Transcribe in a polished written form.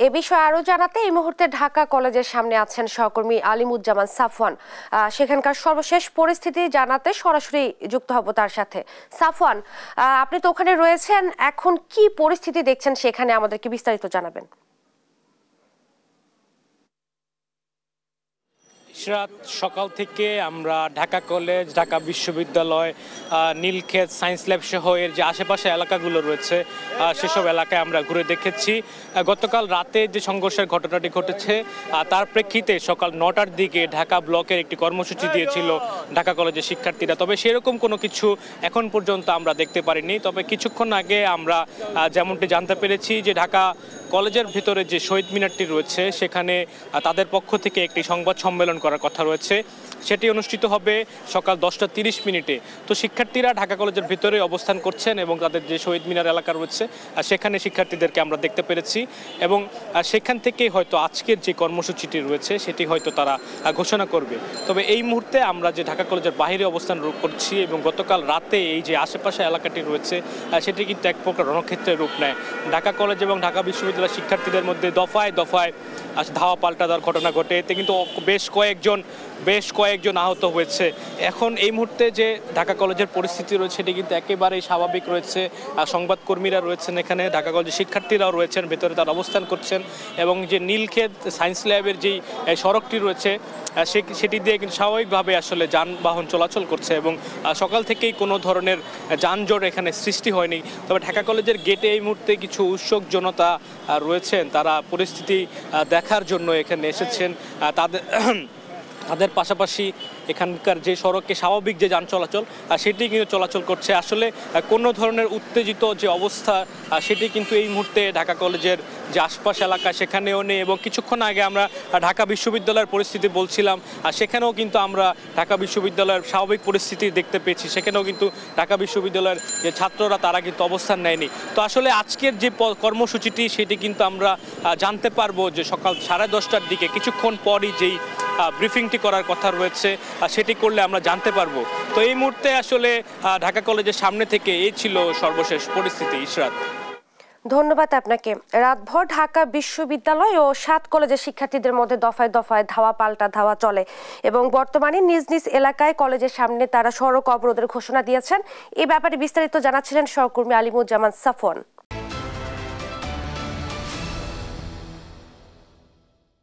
এ বিষয়ে আরো জানাতে এই মুহূর্তে ঢাকা কলেজের সামনে আছেন সহকর্মী আলিমুজ্জামান সাফওয়ান। সেখানকার সর্বশেষ পরিস্থিতি জানাতে সরাসরি যুক্ত হব তার সাথে। সাফওয়ান, আপনি তো ওখানে রয়েছেন, এখন কি পরিস্থিতি দেখছেন সেখানে আমাদেরকে বিস্তারিত জানাবেন। সকাল থেকে আমরা ঢাকা কলেজ, ঢাকা বিশ্ববিদ্যালয়, নীলক্ষেত, সায়েন্স ল্যাব সহ এর যে আশেপাশে এলাকাগুলো রয়েছে সেসব এলাকায় আমরা ঘুরে দেখেছি। গতকাল রাতে যে সংঘর্ষের ঘটনাটি ঘটেছে তার প্রেক্ষিতে সকাল 9টার দিকে ঢাকা ব্লকের একটি কর্মসূচি দিয়েছিল ঢাকা কলেজের শিক্ষার্থীরা। তবে সেরকম কোনো কিছু এখন পর্যন্ত আমরা দেখতে পারিনি। তবে কিছুক্ষণ আগে আমরা যেমনটি জানতে পেরেছি যে ঢাকা কলেজের ভিতরে যে শহীদ মিনারটি রয়েছে সেখানে তাদের পক্ষ থেকে একটি সংবাদ সম্মেলন করার কথা রয়েছে। সেটি অনুষ্ঠিত হবে সকাল 10টা 30 মিনিটে। তো শিক্ষার্থীরা ঢাকা কলেজের ভিতরে অবস্থান করছেন এবং তাদের যে শহীদ মিনার এলাকা রয়েছে সেখানে শিক্ষার্থীদেরকে আমরা দেখতে পেরেছি এবং সেখান থেকে হয়তো আজকের যে কর্মসূচিটি রয়েছে সেটি হয়তো তারা ঘোষণা করবে। তবে এই মুহূর্তে আমরা যে ঢাকা কলেজের বাইরে অবস্থান করছি এবং গতকাল রাতে এই যে আশেপাশে এলাকাটি রয়েছে সেটি কিন্তু এক প্রকার রণক্ষেত্রের রূপ নেয়। ঢাকা কলেজ এবং ঢাকা বিশ্ববিদ্যালয়ের শিক্ষার্থীদের মধ্যে দফায় দফায় ধাওয়া পাল্টা দেওয়ার ঘটনা ঘটে। এতে কিন্তু বেশ কয়েকজন আহত হয়েছে। এখন এই মুহূর্তে যে ঢাকা কলেজের পরিস্থিতি রয়েছে সেটি কিন্তু একেবারেই স্বাভাবিক রয়েছে। সংবাদকর্মীরা রয়েছেন এখানে, ঢাকা কলেজের শিক্ষার্থীরাও রয়েছেন, ভেতরে তারা অবস্থান করছেন এবং যে নীলক্ষেত সায়েন্স ল্যাবের যেই সড়কটি রয়েছে সেটি দিয়ে কিন্তু স্বাভাবিকভাবে আসলে যানবাহন চলাচল করছে এবং সকাল থেকেই কোনো ধরনের যানজট এখানে সৃষ্টি হয়নি। তবে ঢাকা কলেজের গেটে এই মুহূর্তে কিছু উৎসুক জনতা রয়েছেন, তারা পরিস্থিতি দেখার জন্য এখানে এসেছেন। তাদের পাশাপাশি এখানকার যে সড়কে স্বাভাবিক যে যান চলাচল সেটি কিন্তু চলাচল করছে। আসলে কোনো ধরনের উত্তেজিত যে অবস্থা সেটি কিন্তু এই মুহূর্তে ঢাকা কলেজের যে আশপাশ এলাকা সেখানেও নেই। এবং কিছুক্ষণ আগে আমরা ঢাকা বিশ্ববিদ্যালয়ের পরিস্থিতি বলছিলাম, সেখানেও কিন্তু আমরা ঢাকা বিশ্ববিদ্যালয়ের স্বাভাবিক পরিস্থিতি দেখতে পেয়েছি। সেখানেও কিন্তু ঢাকা বিশ্ববিদ্যালয়ের যে ছাত্ররা তারা কিন্তু অবস্থান নেয়নি। তো আসলে আজকের যে কর্মসূচিটি সেটি কিন্তু আমরা জানতে পারবো যে সকাল 10:30টার দিকে, কিছুক্ষণ পরই যেই ব্রিফিংটি করার কথা রয়েছে সেটি করলে আমরা জানতে পারবো। তো এই মুহূর্তে আসলে ঢাকা কলেজের সামনে থেকে এই ছিল সর্বশেষ পরিস্থিতি। ইশরাত, ধন্যবাদ আপনাকে। রাতভর ঢাকা বিশ্ববিদ্যালয় ও 7 কলেজের শিক্ষার্থীদের মধ্যে দফায় দফায় ধাওয়া পাল্টা ধাওয়া চলে এবং বর্তমানে নিজ নিজ এলাকায় কলেজের সামনে তারা সড়ক অবরোধের ঘোষণা দিয়েছেন। এই ব্যাপারে বিস্তারিত জানাচ্ছিলেন সহকর্মী আলিমুজ্জামান সাফওয়ান।